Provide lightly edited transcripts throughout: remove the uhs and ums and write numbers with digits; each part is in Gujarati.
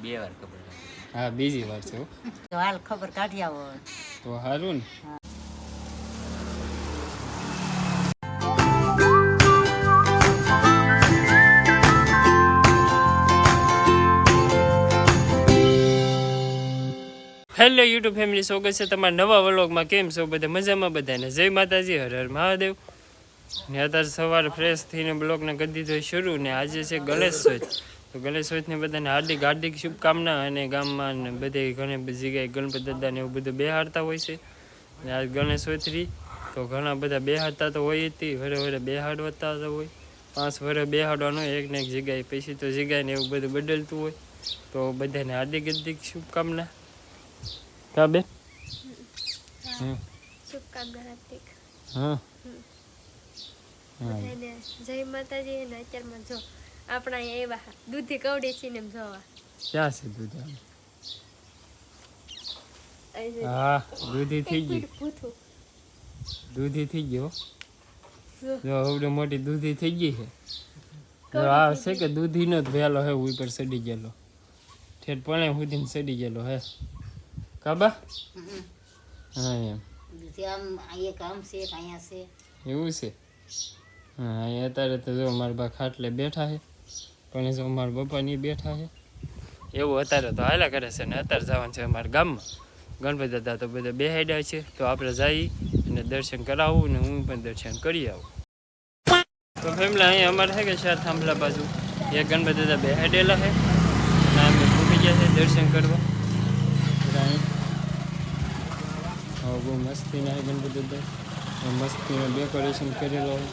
2 વાર ખબર. હા બીજી વાર છે. તો હાલ ખબર કાઢી આવો તો સારું ને. હેલો યુટ્યુબ ફેમિલી, સ્વાગત છે તમારા નવા વ્લોગમાં. કેમ છો બધા? મજામાં બધાને જય માતાજી, હર હર મહાદેવ. ને અત્યારે સવારે ફ્રેશ થઈને બ્લોગને કરી દીધો શરૂ. ને આજે છે ગણેશ ચોથ. તો ગણેશ ચોથની બધાને હાર્દિક હાર્દિક શુભકામના. અને ગામમાં ને બધે ઘણી બધી જગ્યાએ ગણપતિ દાદાને એવું બધું બેહાડતા હોય છે. ને આજ ગણેશ ચોથરી તો ઘણા બધા બેહાડતા તો હોય જ, વરે વરે બેહાડતા તો હોય. 5 વર્ષ બેહાડવાનું એક ને એક જગ્યાએ, પછી તો જગ્યાને એવું બધું બદલતું હોય. તો બધાને હાર્દિક હાર્દિક શુભકામના. કા બેન? હા જય માતાજી. ને અત્યારમાં જો આપણા અહીંયા એવા દૂધી કવડી છે ને જોવા. ક્યાં છે દૂધ? હા દૂધી થઈ ગઈ. દૂધી થઈ ગયો. જો આવડી મોટી દૂધી થઈ ગઈ છે. જો આ છે કે દૂધીનો જ વેલો હે ઉપર ચડી ગયેલો. ઠેઠ પણ સુધી ચડી ગયેલો હે. કાબા? હા એમ એવું છે. હા અહીંયા અત્યારે તો જો મારા બા ખાટલે બેઠા છે, પણ જો મારા પપ્પા ની બેઠા છે એવું અત્યારે તો હાલા કરે છે. ને અત્યારે જવાનું છે અમારા ગામમાં. ગણપતિ દાદા તો બધા બેહાડ્યા છે, તો આપણે જઈ અને દર્શન કરાવવું ને હું પણ દર્શન કરી આવું. તો ફેમિલી અહીંયા અમારે છે કે ચાર થાંભલા બાજુ એક ગણપતિ દાદા બેહાડેલા છે, અને અમે મૂકી ગયા છે દર્શન કરવા. બહુ મસ્તીના ગણપતિ દાદા, મસ્તીનું ડેકોરેશન કરેલો હોય,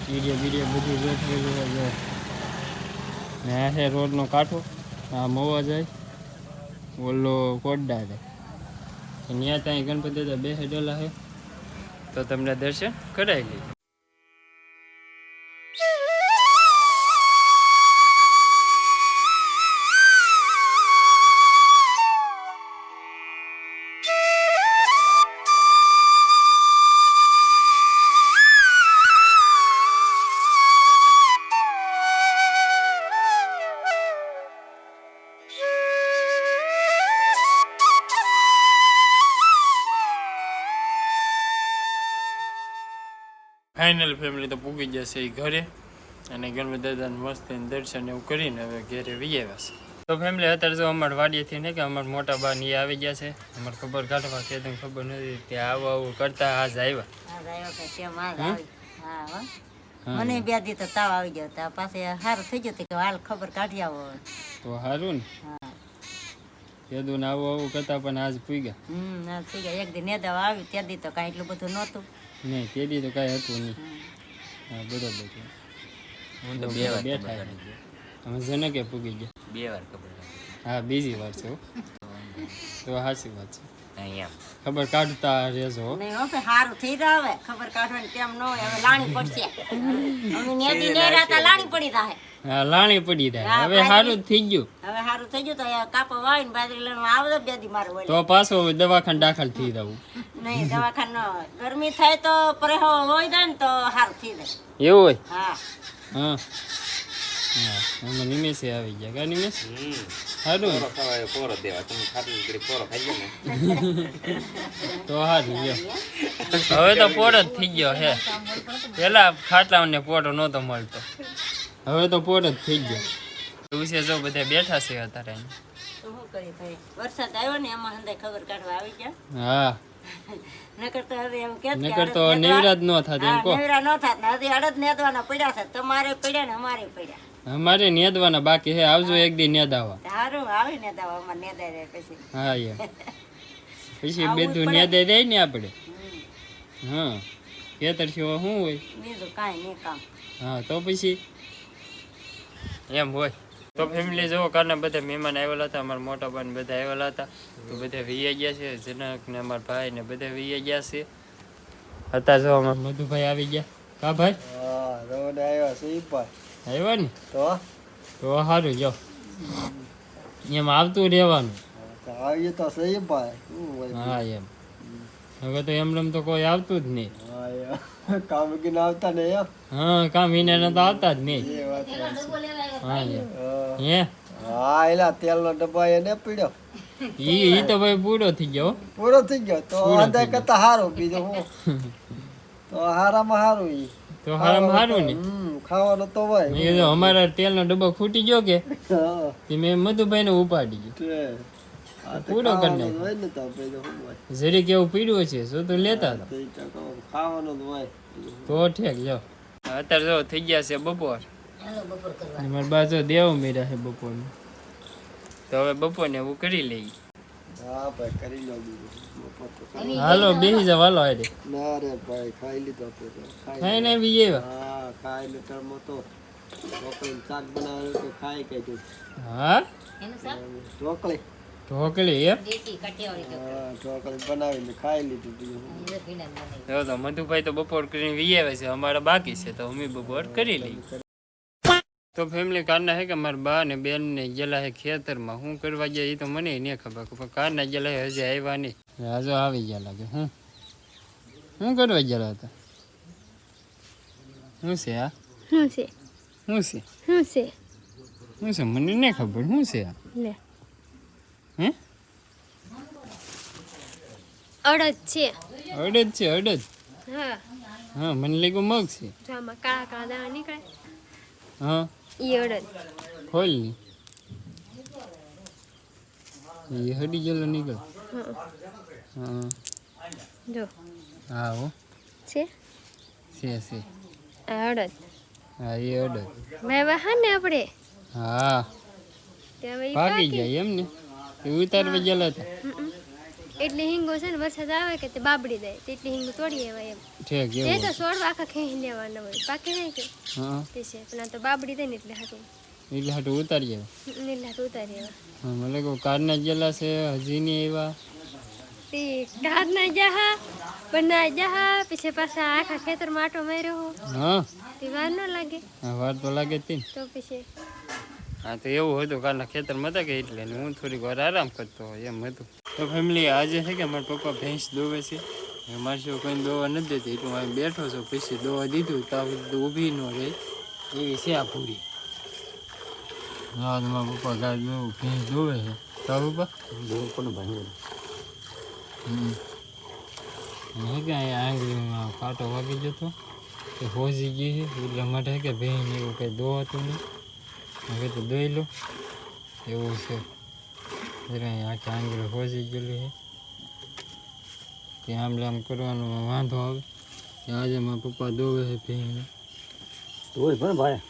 વિડીયો બધું ગોઠવેલું હોય. ને આ છે રોડનો કાંઠો, આ મવા જાય ઓલો કોડા જાય. ત્યાં ત્યાં ગણપતિ દાદા બેહાડેલા છે, તો તમને દર્શન કરાવી લઈએ. ફાઇનલ ફેમિલી તો પૂગી જશે એ ઘરે, અને ગણપતિ દાદાને મસ્ત દર્શન એવું કરીને હવે ઘરે વી આવ્યા છે. તો ફેમિલી અત્યારે જો અમારા વાડીએથી ને કે અમારા મોટા બા ની આવી ગયા છે. અમારે ખબર કાઢવા કે તમને ખબર નથી ત્યાં આવું કરતા આજ આવ્યા. મને 2 દી તો તાવ આવી ગયો, ત્યાં પાસે સારું થઈ ગયું કે હાલ ખબર કાઢી આવો. તો સારું ને. કીધું ને આવું કરતા પણ આજ પૂગ્યા. થઈ ગયા. એક દી નેદાવા આવી ત્યાં દી તો કાંઈ એટલું બધું નહોતું. નહીં તે દી તો કાંઈ હતું નહીં. હા બરોબર છે. હું તો 2 વાર બેઠા અમે જેને કે પૂગી ગયા 2 વાર ખબર. હા બીજી વાર છે. તો સાચી વાત છે. અહીંયા ખબર કાઢતા રહેજો. નહીં હો ભાઈ, સારું થઈ રહ્યા. હવે ખબર કાઢવાની કેમ ન હોય, હવે લાણી પડશે. અમે નેદી નેરા હતા, લાણી પડી જાય. હા લાણી પડી જાય. હવે સારું થઈ ગયું. હવે સારું થઈ ગયું તો કાપો વાવીને બાજરી લેવાનું આવે 2 દી મારું હોય. તો પાછો દવાખાને દાખલ થઈ જવું. નહીં દવાખાને ન હોય. ગરમી થાય તો પ્રેહો હોય જાય ને તો સારું થઈ જાય. એવું હોય? હા હા હા અમે નિમેષે આવી ગયા. કા નિમેષ? સારું પોરો દેવા તમે ખાટલી કરી પોરો ખાઈ ગયો ને તો સારું ગયો. હવે તો પોરો જ થઈ ગયો હે. પેલા ખાટલાઓને પોરો નહોતો મળતો, હવે તો પોરો જ થઈ ગયો. એવું છે. જો બધા બેઠા છે અત્યારે. તો શું કરી ભાઈ, વરસાદ આવ્યો ને એમાં હંધાય ખબર કાઢવા આવી ગયા. હા નકર તો હવે એમ કે નકર તો નિવરાજ ન થાત એમ કહો. નેવરા ન થાત ને હજી અડદ નેદવાના પડ્યા છે. તમારે પડ્યા ને અમારે પડ્યા. અમારે નેદવાના બાકી હે. આવજો એક દી નેદાવા. સારું આવી નેદાવા, અમારે નેદાય રહે પછી. હા એમ પછી બધું નેદાઈ જાય ને આપણે. હા ખેતર સિવાય શું હોય બીજું કાંઈ નહીં કામ. હા તો પછી એમ હોય. તો ફેમિલી જુઓ, કારના બધા મહેમાન આવેલા હતા. અમારા મોટા ભાઈ બધા આવેલા હતા, તો બધા વીયા ગયા છે. જનક ને અમારા ભાઈ ને બધા વીયા ગયા છે. હતા જો અમારા મધુભાઈ આવી ગયા. કા ભાઈ? આવ્યા ને તો સારું. જો એમ આવતું રહેવાનું. હા એમ. હવે તો એમ તો કોઈ આવતું જ નહીં. કામ વિના આવતા ને. હા કામ વિના તો આવતા જ નહીં. હા હે હા એલા તેલનો ડબ્બો એને પીડ્યો ઈ તો ભાઈ પૂરો થઈ ગયો હો. પૂરો થઈ ગયો તો પૂરો આધા થઈ ગયો. કરતા હારું બીજું હું તો હારામાં હારું ઈ તો હારું ને ખાવાનું તો હોય મેં કીધું અમારા તેલનો ડબ્બો ખૂટી ગયો કે હા, તે મેં મધુભાઈને ઉપાડી ગયો તે. આ તો પૂરો કરી ખાવાનું નાખ્યો. જ હોય ને તો બીજું શું હોય જરીક એવું પીડ્યું છે શું તો લેતા હતા તો ઈ તો કહું, ખાવાનું જ હોય તો ઠેક જાઓ અત્યારે જો થઈ ગયા છે બપોર હાલો બપોર કરવા અને મારી બાજુ દેવ મેળ્યા છે બપોરનું તો હવે બપોરને એવું કરી લઈએ હા ભાઈ કરી લો બીજું બપોર તો કરી. હાલો બેસી જાવ હાલો હારે ના રે ભાઈ ખાઈ લીધો આપણે તો. ખાઈ ને આવી એવા હા ખાઈ લીટરમાં તો ઢોકળીનું શાક બનાવેલું તો ખાઈ કાઢ્યું હા એનું શાક ઢોકળી ઢોકળી એમ દેશી કાઠિયાવાડી ઢોકળી. હા ઢોકળી બનાવીને ખાઈ લીધું બીજું શું. ઈ તો ભીના બનાવી. જો તો મધુભાઈ તો બપોર કરીને વી આવે છે અમારા બાકી છે તો અમે બપોર કરી લઈએ તો ફેમિલી કારના હે કે મારા બા ને બેન ને ગયેલા હે ખેતરમાં શું કરવા ગયા એ તો મને નહીં ખબર પણ કારના ગયેલા હે હજી આવ્યા નહીં હાજો આવી ગયા લાગે શું કરવા ગયેલા હતા શું છે આ શું છે શું છે શું છે શું છે મને નહીં ખબર શું છે આ લે હે અડદ છે અડદ છે અડદ હા હા મને લાગ્યું મગ છે જો આમાં કાળા કાળા દાણા નીકળે હા ઈ અડદ ખોલ ની એ હડી ગયેલો નીકળ હા હા જો હા હો છે છે આ અડદ હા એ અડદ વાવ્યા હા ને આપણે હા તે હવે ઈ પાકી પાકી જાય એમ ને એ ઉતારવા ગયેલા હતા એટલે હિંગો છે ને વરસાદ આવે કે તે બાબડી દે તેટલી હિંગ તોડી એવા એમ ઠેક તે એવું તો છોડવા આખા ખેંચી લેવાના હોય પાકી જાય કે હા તે છે પણ આ તો બાબડી દે ને એટલે હાથું એટલે હાટું ઉતારી આવ્યા એટલે હાથ ઉતારી એવા હા મને કહું કારના ગયેલા છે હજી નહીં આવ્યા તે કાર ના જહા પણ ના જહા પછી પાછા આખા ખેતરમાં આટો માર્યો હા તે વાર ન લાગે હા વાર તો લાગે જ તે ને. તો પછી હા તો એવું હતું કારના ખેતરમાં હતા કે એટલે ને હું થોડીક વાર આરામ કરતો હોય એમ હતું તો ફેમિલી આજે છે કે મારા પપ્પા ભેંસ દોવે છે મારે શું કોઈ દોવા નથી દેતી એટલું અહીં બેઠો છું પછી દોવા દીધું તો ઊભી ન રહી એવી છે આ પૂરી હા તો મારા પપ્પા ગાય ભેંસ દોવે છે તા પપ્પા કોને ભાઈ હે કે અહીંયા આંગળીમાં કાંટો વાગી જતો કે હોજી ગઈ છે એટલા માટે કે ભેંસ એવું કંઈ દોવાતું નહીં હવે તો દોઈ લો એવું છે જરા અહીં આખી આંગળી હોજી ગયેલી છે કે આમ લામ કરવાનો વાંધો આવે કે આજે મારા પપ્પા દોવે છે ભેંસને તો પણ ભાઈ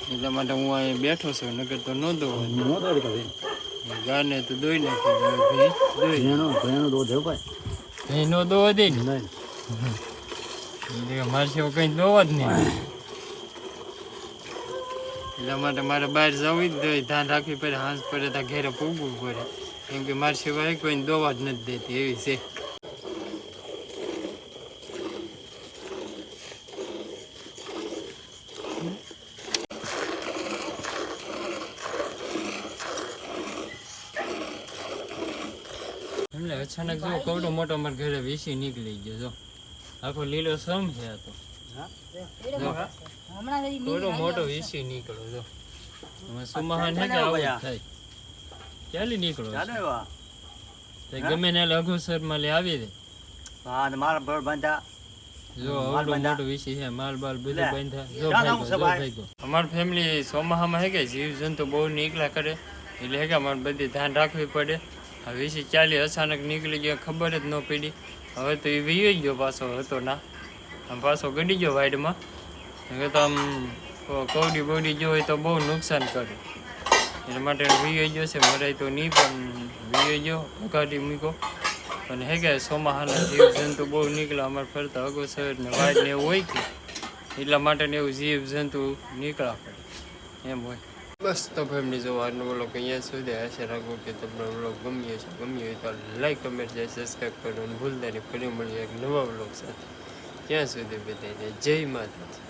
એટલા માટે હું અહીંયા બેઠો છું નકર તો ન દોવા નો તો ભાઈ ગાને તો દોઈ નાખી ભેંસ દોઈ ભેણો દો દે ભાઈ ભેંસ નો દોવા દે ને નહીં એટલે મારે છે કંઈ દોવા જ નહીં એટલા માટે મારે બહાર જવું જ જોઈએ ધ્યાન રાખવી પડે હાંસ પડે ત્યાં ઘેરે પૂગવું પડે કેમ કે મારી સિવાય કોઈને દોવા જ નથી દેતી એવી છે એમને અચાનક જો કવડો મોટો અમારા ઘરે વીસી નીકળી ગયો જો આખો લીલો સમ છે આ તો હમણાં સુધી કવડો મોટો વીસી નીકળો જો એમાં સુમહાન હે કે આવું જ થાય ક્યારે નીકળો તો ગમે ને અઘોસરમાં લે આવી દે હા મારા ભર બાંધા જો આવડો મોટો વીસી છે માલ બાલ બધું બાંધા જો ભાઈ ગયો અમારી ફેમિલી સોમાહામાં હે કે જીવ જંતુ બહુ નીકળ્યા કરે એટલે હે કે અમારે બધી ધ્યાન રાખવી પડે આ વીસી ચાલી અચાનક નીકળી ગયો ખબર જ ન પડી હવે તો એ વીયો ગયો પાછો હતો ના આમ પાછો ગડી ગયો વાઈડમાં હવે તો આમ કવડી બોડી જો હોય તો બહુ નુકસાન કરે એના માટે વીયો ગયો છે મરાય તો નહીં પણ વીયો ગયો ભગાડી મૂકો અને હે કે સોમાહાના જીવ જંતુ બહુ નીકળ્યા અમારે ફરતા અગોસર ને વાઈડ ને એવું હોય કે એટલા માટે ને એવું જીવ જંતુ નીકળ્યા પડે એમ હોય બસ તો ફેમિલી જો આજનો વ્લોગ અહીંયા સુધી આશા રાખું કે તમને વ્લોગ ગમ્યો છે ગમ્યો હોય તો લાઈક કમેન્ટ જાય સબસ્ક્રાઈબ કરવાનું ભૂલતા નહીં ફરી મળીએ એક નવા વ્લોગ સાથે ત્યાં સુધી બધાને જય માતાજી.